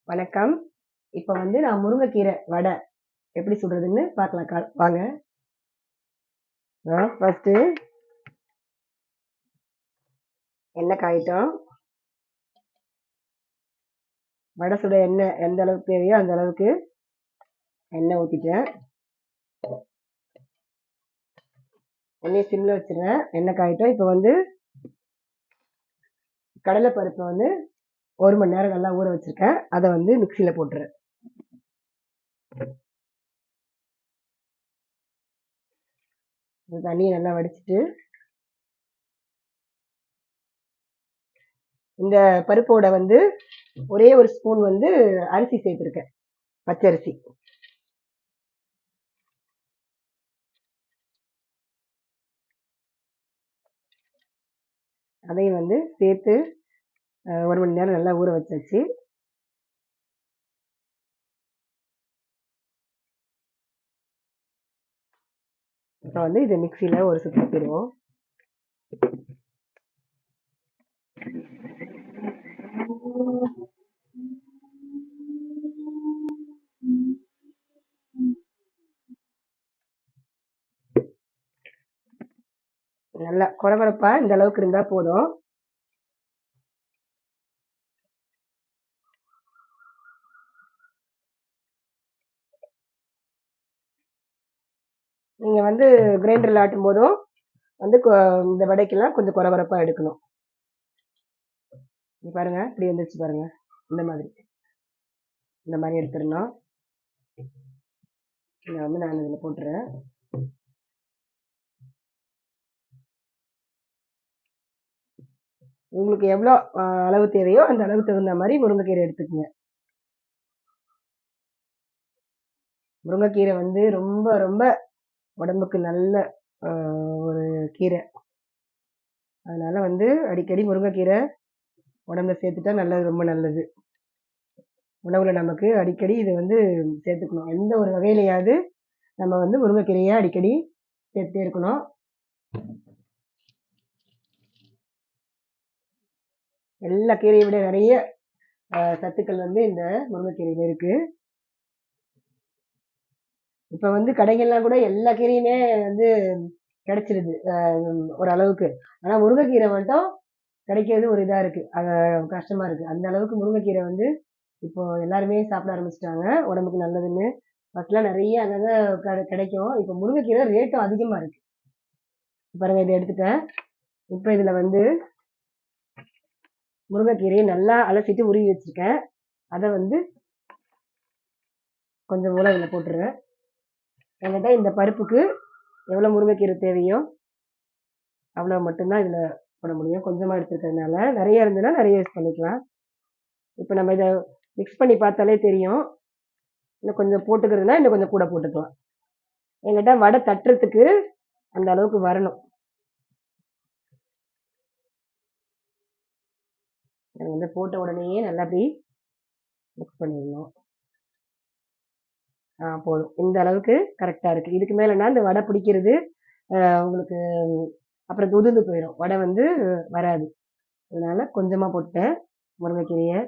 வணக்கம். இப்ப நான் முருங்கைக்கீரை வடை எப்படி சுடுறதுன்னு பார்க்கலாம். வாங்க. ஃபர்ஸ்ட்டு எண்ணெய் காயிட்டோம். வடை சுட எண்ணெய் எந்த அளவுக்கு தேவையோ அந்த அளவுக்கு எண்ணெய் ஊற்றிட்டேன். எண்ணெய் சிம்மில் வச்சுருவேன். எண்ணெய் காயிட்டோம். இப்போ கடலைப்பருப்பை 1 மணி நேரம் நல்லா ஊற வச்சிருக்கேன். அதை மிக்சியில் போட்டுறேன். தண்ணியை நல்லா வடிச்சிட்டு இந்த பருப்போட ஒரே ஒரு ஸ்பூன் அரிசி சேர்த்துருக்கேன், பச்சரிசி. அதையும் சேர்த்து 1 மணி நேரம் நல்லா ஊற வச்சாச்சு. இப்போ இதை மிக்சியில் ஒரு சுற்றி போயிடுவோம். நல்லா குறவரப்பா இந்த அளவுக்கு இருந்தா போதும். நீங்க கிரைண்டர்ல ஆட்டும் போதும் இந்த வடைக்கெல்லாம் கொஞ்சம் குறவரப்பா எடுக்கணும். பாருங்க, இப்படி வந்துருச்சு பாருங்க. இந்த மாதிரி எடுத்துடணும். நான் இதுல போட்டுறேன். உங்களுக்கு எவ்வளோ அளவு தேவையோ அந்த அளவுக்கு தகுந்த மாதிரி முருங்கைக்கீரை எடுத்துக்கோங்க. முருங்கைக்கீரை ரொம்ப ரொம்ப உடம்புக்கு நல்ல ஒரு கீரை. அதனால அடிக்கடி முருங்கைக்கீரை உடம்புல சேர்த்துட்டா நல்லது, ரொம்ப நல்லது. உணவுல நமக்கு அடிக்கடி இது சேர்த்துக்கணும். எந்த ஒரு வகையிலையாவது நம்ம முருங்கைக்கீரையை அடிக்கடி சேர்த்துட்டே இருக்கணும். எல்லா கீரையை விட நிறைய சத்துக்கள் இந்த முருங்கைக்கீரையில இருக்கு. இப்ப கடைகள்லாம் கூட எல்லா கீரையுமே கிடைச்சிருது ஒரு அளவுக்கு. ஆனா முருங்கைக்கீரை மட்டும் கிடைக்கிறது ஒரு இதா இருக்கு, கஷ்டமா இருக்கு. அந்த அளவுக்கு முருங்கைக்கீரை இப்போ எல்லாருமே சாப்பிட ஆரம்பிச்சிட்டாங்க, உடம்புக்கு நல்லதுன்னு. ஃபர்ஸ்ட்லாம் நிறைய அங்கங்க கிடைக்கும். இப்போ முருங்கைக்கீரை ரேட்டும் அதிகமா இருக்கு. பாருங்க, இதை எடுத்துட்டேன். இப்போ இதுல முருங்கைக்கீரையை நல்லா அலசிட்டு உருவி வச்சிருக்கேன். அதை கொஞ்சம் போல இதுல போட்டுருவேன். என்கிட்ட இந்த பருப்புக்கு எவ்வளவு முருங்கைக்கீரை தேவையோ அவ்வளவு மட்டும்தான் இதுல போட முடியும். கொஞ்சமா எடுத்துக்கிறதுனால, நிறைய இருந்ததுன்னா நிறைய யூஸ் பண்ணிக்கலாம். இப்போ நம்ம இதை மிக்ஸ் பண்ணி பார்த்தாலே தெரியும். இன்னும் கொஞ்சம் போட்டுக்கிறதுனா இன்னும் கொஞ்சம் கூட போட்டுக்கலாம். என்கிட்ட வடை தட்டுறதுக்கு அந்த அளவுக்கு வரணும். போட்ட உடனேயே நல்லா அப்படி மிக்ஸ் பண்ணிடணும். போதும். இந்த அளவுக்கு கரெக்டா இருக்கு. இதுக்கு மேலனா இந்த வடை பிடிக்கிறது உங்களுக்கு அப்புறம் உதிர்ந்து போயிடும், வடை வராது. அதனால கொஞ்சமா போட்டேன் முருங்கைக்கீரையை.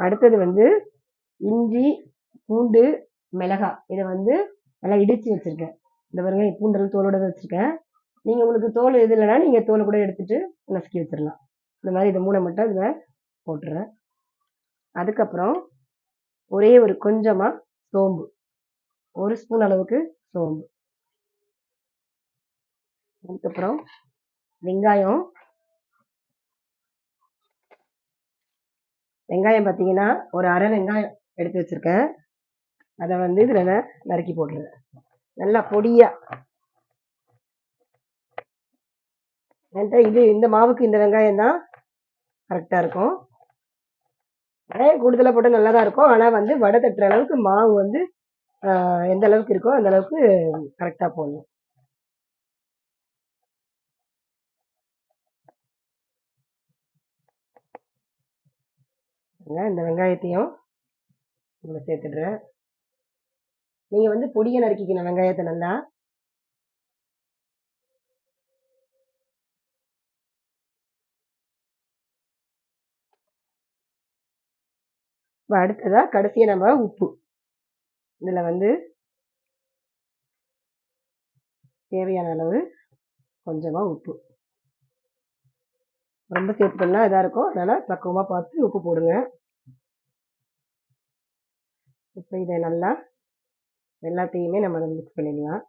அடுத்தது இஞ்சி, பூண்டு, மிளகாய் இதை நல்லா இடிச்சு வச்சிருக்கேன். இந்த பாருங்க, பூண்டெல்லாம் தோலோட வச்சிருக்கேன். நீங்க உங்களுக்கு தோல் எது இல்லைன்னா நீங்க தோலை கூட எடுத்துட்டு நசுக்கி வச்சிடலாம். இந்த மாதிரி இதை 3 மட்டும் இதுல போட்டுறேன். அதுக்கப்புறம் ஒரே ஒரு கொஞ்சமா சோம்பு, 1 ஸ்பூன் அளவுக்கு சோம்பு. அதுக்கப்புறம் வெங்காயம் பார்த்தீங்கன்னா ஒரு அரை வெங்காயம் எடுத்து வச்சிருக்கேன். அதை இதுல நறுக்கி போட்டுருவேன் நல்லா பொடியா. இந்த மாவுக்கு இந்த வெங்காயம் தான் கரெக்டா இருக்கும். கூடுதலா போட்டு நல்லா தான் இருக்கும். ஆனா வடை தட்டுற அளவுக்கு மாவு எந்த அளவுக்கு இருக்கோ அந்த அளவுக்கு கரெக்டா போடணும். இந்த வெங்காயத்தையும் இதுல சேர்த்துடுறேன். நீங்க பொடியை நறுக்கிக்கணும் வெங்காயத்தை நல்லா. அடுத்ததா கடைசியா நம்ம உப்பு. இதுல வந்து தேவையான அளவு கொஞ்சமா உப்பு. ரொம்ப சேர்த்துட்டோம்னா இதா இருக்கும். அதனால பக்குவமா பார்த்து உப்பு போடுங்க. இப்ப இதை நல்லா எல்லாத்தையுமே நம்ம மிக்ஸ் பண்ணிடலாம்.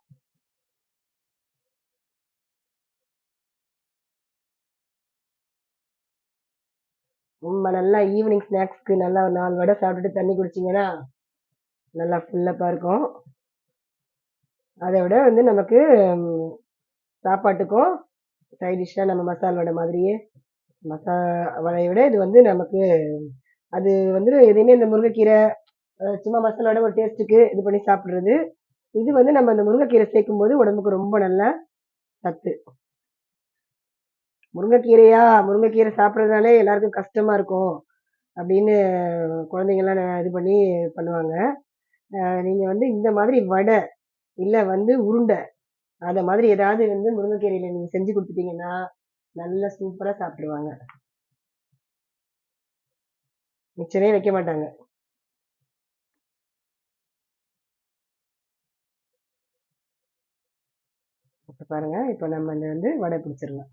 ரொம்ப நல்லா ஈவினிங் ஸ்நாக்ஸ்க்கு நல்லா ஒரு 4 வடை சாப்பிட்டுட்டு தண்ணி குடிச்சிங்கன்னா நல்லா ஃபுல்லப்பா இருக்கும். அதை விட வந்து நமக்கு சாப்பாட்டுக்கும் சைட் டிஷ்ஷாக நம்ம மசால் வடை மாதிரியே மசா வடையை விட இது வந்து நமக்கு அது வந்து எதுவுமே இந்த முருங்கைக்கீரை சும்மா மசால் வடை ஒரு டேஸ்ட்டுக்கு இது பண்ணி சாப்பிட்றது. இது வந்து நம்ம இந்த முருங்கைக்கீரை சேர்க்கும் போது உடம்புக்கு ரொம்ப நல்லா சத்து. முருங்கைக்கீரை சாப்பிட்றதுனாலே எல்லாருக்கும் கஷ்டமா இருக்கும் அப்படின்னு குழந்தைங்கள்லாம் இது பண்ணி பண்ணுவாங்க. நீங்க வந்து இந்த மாதிரி வடை இல்ல வந்து உருண்டை அத மாதிரி ஏதாவது வந்து முருங்கைக்கீரையில நீங்க செஞ்சு கொடுத்துட்டீங்கன்னா நல்லா சூப்பரா சாப்பிடுவாங்க. மிச்சமே வைக்க மாட்டாங்க. இப்ப பாருங்க, இப்ப நம்ம இந்த வந்து வடை பிடிச்சிடலாம்.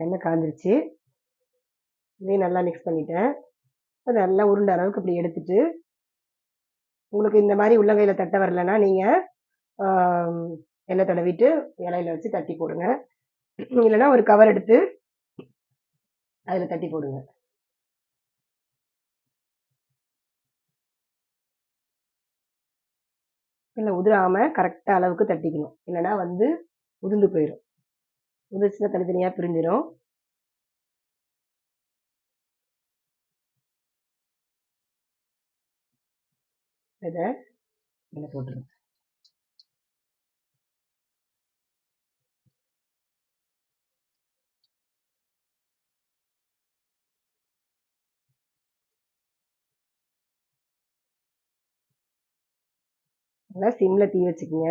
எண்ணெய் காஞ்சிருச்சு. இதையும் நல்லா மிக்ஸ் பண்ணிட்டேன். அது நல்லா உருண்டை அளவுக்கு இப்படி எடுத்துட்டு உங்களுக்கு இந்த மாதிரி உள்ளங்கையில தட்ட வரலன்னா நீங்க எண்ணெய் தடவிட்டு இலையில வச்சு தட்டி போடுங்க. இல்லைன்னா ஒரு கவர் எடுத்து அதுல தட்டி போடுங்க. இல்லை உதிராம கரெக்டா அளவுக்கு தட்டிக்கணும். இல்லைன்னா வந்து உதிர்ந்து போயிடும். உதிர்ச்சுன்னா தனித்தனியா பிரிஞ்சிடும். இதை இதில் போட்டுருங்க. நல்லா சிம்ல தீ வச்சுக்கோங்க.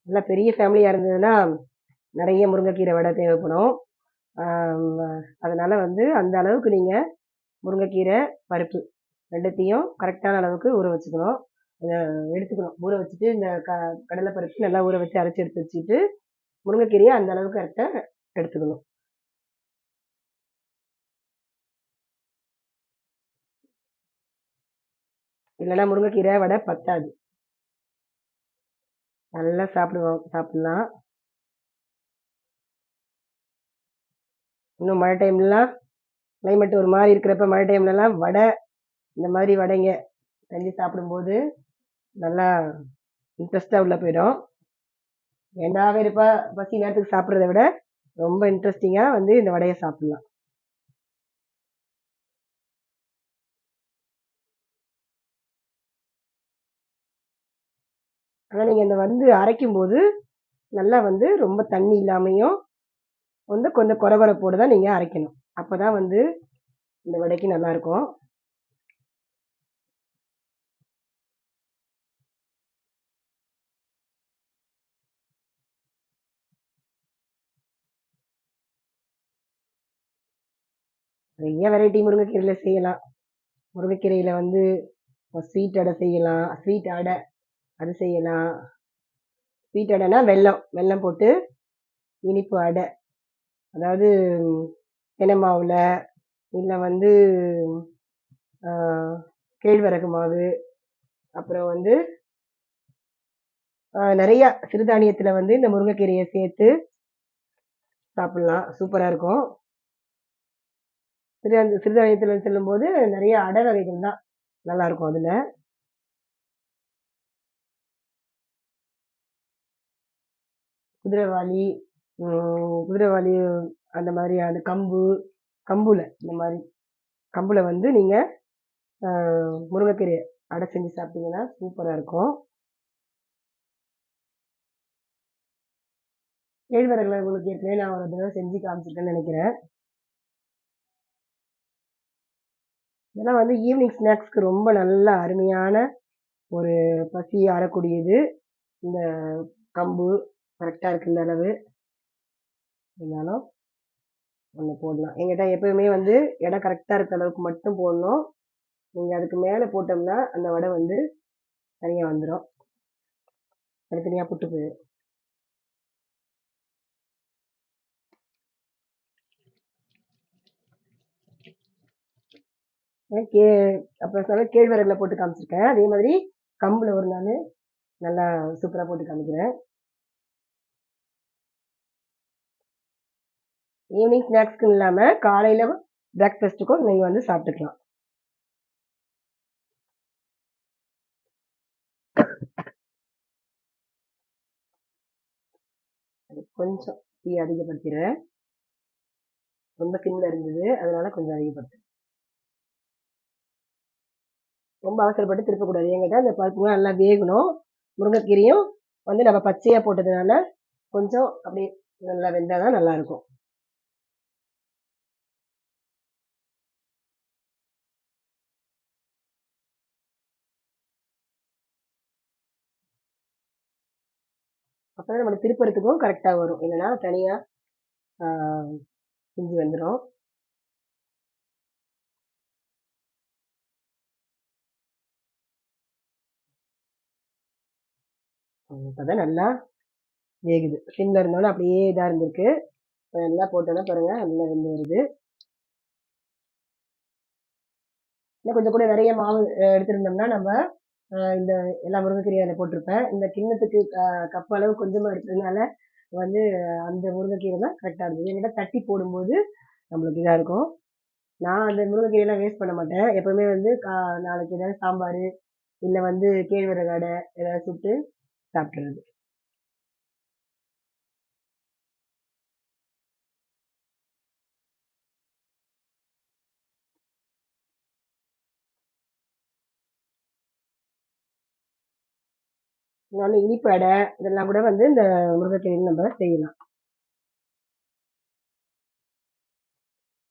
நல்லா பெரிய ஃபேமிலியா இருந்ததுன்னா நிறைய முருங்கைக்கீரை வடை தேவைப்படும். அதனால வந்து அந்த அளவுக்கு நீங்க முருங்கைக்கீரை பருப்பு ரெண்டுத்தையும் கரெக்டான அளவுக்கு ஊற வச்சுக்கணும். எடுத்துக்கணும். ஊற வச்சுட்டு இந்த கடலை பருப்பு நல்லா ஊற வச்சு அரைச்சி எடுத்து வச்சுட்டு முருங்கைக்கீரையை அந்த அளவுக்கு கரெக்டாக எடுத்துக்கணும். இல்லைன்னா முருங்கைக்கீரை வடை பத்தாது. நல்லா சாப்பிடலாம். இன்னும் மழை டைம்லாம் கிளைமேட் ஒரு மாதிரி இருக்கிறப்ப மழை டைம்லலாம் வடை இந்த மாதிரி வடைங்க செஞ்சு சாப்பிடும்போது நல்லா இன்ட்ரெஸ்டாக உள்ள போயிடும். ஏண்டாவே இருப்பா பசி நேரத்துக்கு சாப்பிட்றத விட ரொம்ப இன்ட்ரெஸ்டிங்காக வந்து இந்த வடையை சாப்பிடலாம். ஆனால் நீங்கள் இந்த வந்து அரைக்கும் போது நல்லா வந்து ரொம்ப தண்ணி இல்லாமையும் வந்து கொஞ்சம் கொரகொரப்போடு தான் நீங்கள் அரைக்கணும். அப்போ தான் வந்து இந்த வடைக்கு நல்லாயிருக்கும். நிறைய வெரைட்டி முருங்கைக்கீரையில் செய்யலாம். முருங்கைக்கீரையில் வந்து ஸ்வீட் அடை செய்யலாம். ஸ்வீட் அடை அது செய்யலாம். ஸ்வீட் அடைனா வெல்லம் வெல்லம் போட்டு இனிப்பு அடை. அதாவது தினை மாவில் இல்லை வந்து கேழ்வரகு மாவு அப்புறம் வந்து நிறையா சிறுதானியத்தில் வந்து இந்த முருங்கைக்கீரையை சேர்த்து சாப்பிட்லாம். சூப்பராக இருக்கும். சிறுதானியத்தில் சொல்லும்போது நிறைய அடை வகைகள் தான் நல்லாயிருக்கும். அதில் குதிரைவாலி குதிரைவாலி அந்த மாதிரி அந்த கம்புல இந்த மாதிரி கம்புல வந்து நீங்கள் முருங்கைக்கீரை அடை செஞ்சு சாப்பிட்டீங்கன்னா சூப்பராக இருக்கும். கேழ்வரகுல உங்களுக்கு ஏற்கனவே நான் ஒரு தடவை செஞ்சு காமிச்சிருக்கேன்னு நினைக்கிறேன். இதெல்லாம் வந்து ஈவினிங் ஸ்நாக்ஸ்க்கு ரொம்ப நல்ல அருமையான ஒரு பசி ஆறக்கூடியது. இந்த கம்பு கரெக்டாக இருக்கு இந்த அளவு. இருந்தாலும் ஒன்று போடலாம். எங்கிட்ட எப்பயுமே வந்து எடை கரெக்டாக இருக்க அளவுக்கு மட்டும் போடணும். நீங்கள் அதுக்கு மேலே போட்டோம்னா அந்த வடை வந்து தனியாக வந்துடும், தனித்தனியாக புட்டு போயிடும். கே அப்புறம் சொன்ன கேழ்வரகுல போட்டு காமிச்சிருக்கேன். அதே மாதிரி கம்புல ஒரு நாள் நல்லா சூப்பராக போட்டு காமிக்கிறேன். ஈவினிங் ஸ்நாக்ஸ்க்கு இல்லாமல் காலையில் பிரேக்ஃபாஸ்ட்டுக்கும் நீங்கள் வந்து சாப்பிட்டுக்கலாம். கொஞ்சம் டீ அதிகப்படுத்திடுறேன். ரொம்ப சிம்ல இருந்தது, அதனால கொஞ்சம் அதிகப்படுத்து. ரொம்ப அவசரப்பட்டு திருப்பக்கூடாது. என்கிட்ட அந்த பருப்புலாம் நல்லா வேகணும். முருங்கைக்கீரையும் வந்து நம்ம பச்சையா போட்டதுனால கொஞ்சம் அப்படியே நல்லா வெந்தாதான் நல்லா இருக்கும். அப்பதான் நம்ம திருப்பறதுக்கும் கரெக்டா வரும். இல்லைன்னா தனியா பிஞ்சு வந்துடும். இப்பதான் நல்லா வேகுது. சிம்ல இருந்தாலும் அப்படியே இதா இருந்திருக்கு. நல்லா போட்டோன்னா பாருங்க நல்லா வெந்து வருது. இன்னும் கொஞ்சம் கூட நிறைய மாவு எடுத்திருந்தோம்னா நம்ம இந்த எல்லா முருங்கைக்கீரையும் அதில் போட்டிருப்பேன். இந்த கிண்ணத்துக்கு கப் அளவு கொஞ்சமா எடுத்ததுனால வந்து அந்த முருங்கைக்கீரை தான் கரெக்டாக இருந்தது. என்கிட்ட தட்டி போடும்போது நம்மளுக்கு இதாக இருக்கும். நான் அந்த முருங்கைக்கீரையெல்லாம் வேஸ்ட் பண்ண மாட்டேன். எப்பவுமே வந்து நாளைக்கு ஏதாவது சாம்பார் இல்லை வந்து கேழ்வரகு அடை ஏதாவது சுட்டு சாப்பிட்றது. இன்னொன்று இனிப்பு அடை இதெல்லாம் கூட வந்து இந்த முருங்கைக்கீரையில் நம்ம செய்யலாம்.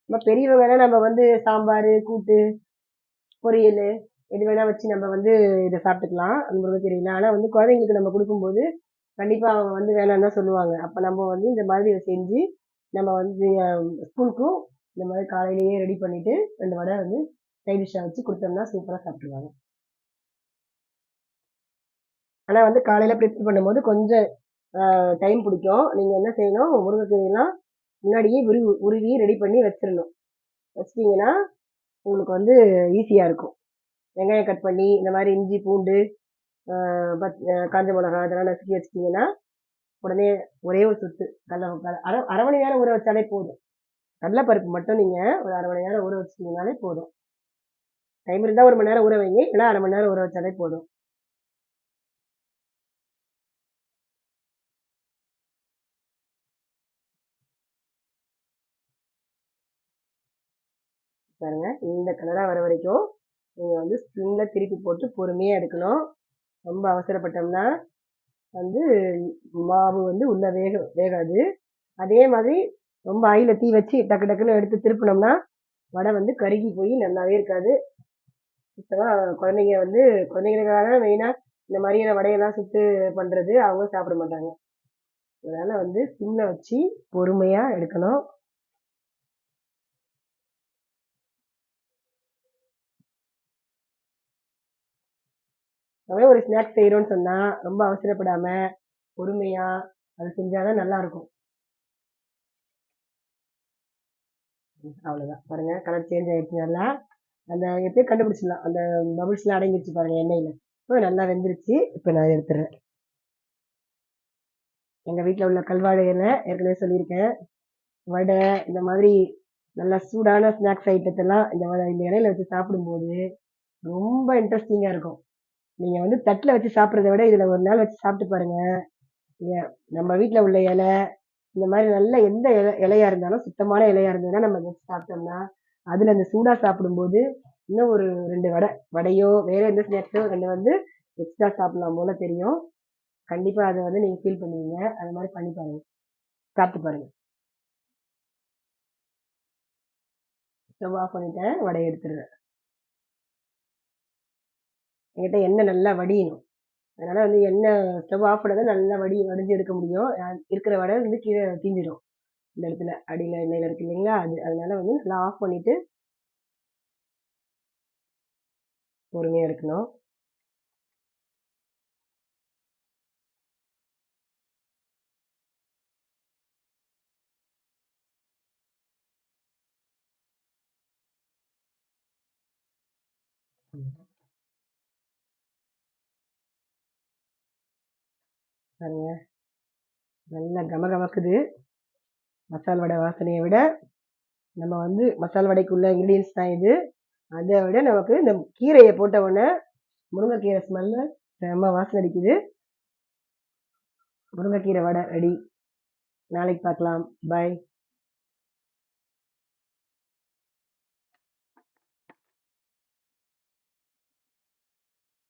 நம்ம பெரியவங்க நம்ம வந்து சாம்பார் கூட்டு பொரியல் எது வேணா வச்சு நம்ம வந்து இதை சாப்பிட்டுக்கலாம் அந்த முருங்கைக்கீரையில. ஆனால் வந்து குழந்தைங்களுக்கு நம்ம கொடுக்கும்போது கண்டிப்பாக அவங்க வந்து வேணாம்னு தான் சொல்லுவாங்க. அப்போ நம்ம வந்து இந்த மாதிரி இதை செஞ்சு நம்ம வந்து ஸ்கூலுக்கும் இந்த மாதிரி காலையிலேயே ரெடி பண்ணிட்டு 2 வடை வந்து சைட் டிஷ்ஷாக வச்சு கொடுத்தோம்னா சூப்பராக சாப்பிடுவாங்க. ஆனால் வந்து காலையில் ப்ரிப்பேர் பண்ணும்போது கொஞ்சம் டைம் பிடிக்கும். நீங்கள் என்ன செய்யணும், முருங்கைக்கீரையெல்லாம் முன்னாடியே உருவி ரெடி பண்ணி வச்சிடணும். வச்சிட்டிங்கன்னா உங்களுக்கு வந்து ஈஸியாக இருக்கும். வெங்காயம் கட் பண்ணி இந்த மாதிரி இஞ்சி பூண்டு காஞ்ச மிளகாய் இதெல்லாம் நசுக்கி வச்சிட்டிங்கன்னா உடனே ஒரே ஒரு சுத்து அரை மணி நேரம் ஊற வச்சாலே போதும். கடலைப்பருப்பு மட்டும் நீங்கள் ஒரு அரை மணி நேரம் ஊற வச்சிட்டிங்கனாலே போதும். டைம் இருந்தால் 1 மணி நேரம் ஊற வைங்க, இல்லைனா அரை மணி நேரம் ஊற வச்சாலே போதும். பாருங்க இந்த கலராக வர வரைக்கும் நீங்கள் வந்து ஸ்பின்ல திருப்பி போட்டு பொறுமையாக எடுக்கணும். ரொம்ப அவசரப்பட்டோம்னா வந்து மாவு வந்து உள்ள வேகாது. அதே மாதிரி ரொம்ப ஆயில தீ வச்சு டக்கு டக்குன்னு எடுத்து திருப்பினோம்னா வடை வந்து கருகி போய் நல்லாவே இருக்காது. சுத்தமாக குழந்தைங்க வந்து குழந்தைங்களுக்காக மெயினாக இந்த மாதிரியான வடையெல்லாம் சுட்டு பண்ணுறது, அவங்க சாப்பிட மாட்டாங்க. அதனால வந்து சிம்ல வச்சு பொறுமையாக எடுக்கணும். ஒரு ஸ்நாக்ஸ் செய்கிறோன்னு சொன்னால் ரொம்ப அவசரப்படாமல் பொறுமையாக அதை செஞ்சாதான் நல்லா இருக்கும். அவ்வளோதான் பாருங்க கலர் சேஞ்ச் ஆயிடுச்சு நல்லா. அந்த எப்படியும் கண்டுபிடிச்சிடலாம், அந்த பபுள்ஸ்லாம் அடங்கிடுச்சு பாருங்க எண்ணெயில். இப்போ நல்லா வெந்துருச்சு. இப்போ நான் எடுத்துடுறேன். எங்கள் வீட்டில் உள்ள கல்வாழை இலை ஏற்கனவே சொல்லியிருக்கேன். வடை இந்த மாதிரி நல்லா சூடான ஸ்நாக்ஸ் ஐட்டத்தெல்லாம் இந்த இலையில வச்சு சாப்பிடும்போது ரொம்ப இன்ட்ரெஸ்டிங்காக இருக்கும். நீங்கள் வந்து தட்டில் வச்சு சாப்பிட்றத விட இதில் ஒரு நாள் வச்சு சாப்பிட்டு பாருங்க. நம்ம வீட்டில் உள்ள இலை இந்த மாதிரி நல்ல எந்த இலையா இருந்தாலும் சுத்தமான இலையா இருந்ததுன்னா நம்ம வச்சு சாப்பிட்டோம்னா அதில் அந்த சூடாக சாப்பிடும்போது இன்னும் ஒரு 2 வடையோ வேற எந்த ஸ்நாக்ஸோ 2 வந்து எக்ஸ்ட்ரா சாப்பிடலாம் போல தெரியும். கண்டிப்பாக அதை வந்து நீங்கள் ஃபீல் பண்ணுவீங்க. அது மாதிரி பண்ணி பாருங்க, சாப்பிட்டு பாருங்க. ஸ்டவ் ஆஃப் பண்ணிட்டேன், வடையை எடுத்துடுறேன். என்கிட்ட எண்ணெய் நல்லா வடியணும். அதனால வந்து எண்ணெய் ஸ்டவ் ஆஃப் பண்ணாதான் நல்லா வடிஞ்சு எடுக்க முடியும். இருக்கிற வடை வந்து கீழே தீஞ்சிடும். இந்த இடத்துல அடியில் எண்ணெயில் இருக்கு இல்லைங்களா, அதனால வந்து நல்லா ஆஃப் பண்ணிட்டு பொறுமையாக எடுக்கணும். பாருங்க, நல்லா கமகமக்குது. மசால் வடை வாசனையை விட நம்ம வந்து மசால் வடைக்குள்ள இன்க்ரீடியன்ஸ் தான் இது. அதை விட நமக்கு இந்த கீரையை போட்ட உடனே முருங்கைக்கீரை ஸ்மெல்லு செம்ம வாசனை அடிக்குது. முருங்கைக்கீரை வடை ரெடி. நாளைக்கு பார்க்கலாம். பாய்.